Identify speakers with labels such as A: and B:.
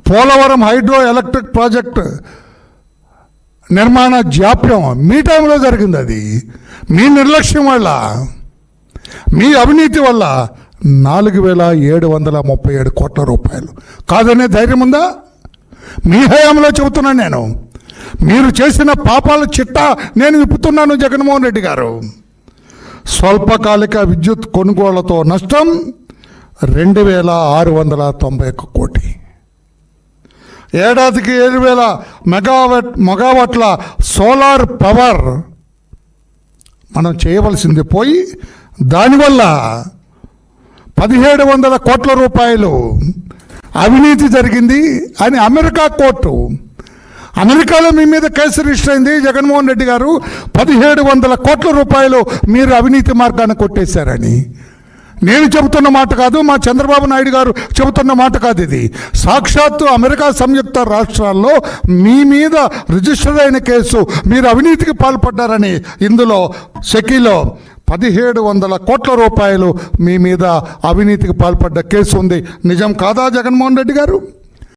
A: Polavaram hydro electric project నిర్మాణ జాప్యం మీ టైంలో జరిగింది. అది మీ నిర్లక్ష్యం వల్ల, మీ అవినీతి వల్ల 4,737 కోట్ల రూపాయలు. కాదనే ధైర్యం ఉందా? మీ హయాంలో చెబుతున్నాను నేను. మీరు చేసిన పాపాల చిట్టా నేను విప్పుతున్నాను జగన్మోహన్ రెడ్డి గారు. స్వల్పకాలిక విద్యుత్ కొనుగోళ్లతో నష్టం 2,691 కోటి. ఏడాదికి 7,000 మెగావాట్ల సోలార్ పవర్ మనం చేయవలసింది పోయి దానివల్ల 1,700 కోట్ల రూపాయలు అవినీతి జరిగింది అని అమెరికా కోర్టు, అమెరికాలో మీ మీద కేసు రిజిస్టర్ అయింది. జగన్మోహన్ రెడ్డి గారు 1,700 కోట్ల రూపాయలు మీరు అవినీతి మార్గాన్ని కొట్టేశారని. నేను చెబుతున్న మాట కాదు, మా చంద్రబాబు నాయుడు గారు చెబుతున్న మాట కాదు. ఇది సాక్షాత్తు అమెరికా సంయుక్త రాష్ట్రాల్లో మీ మీద రిజిస్టర్ అయిన కేసు. మీరు అవినీతికి పాల్పడ్డారని ఇందులో సెకీలో 1,700 కోట్ల రూపాయలు మీ మీద అవినీతికి పాల్పడ్డ కేసు ఉంది. నిజం కాదా జగన్మోహన్ రెడ్డి గారు?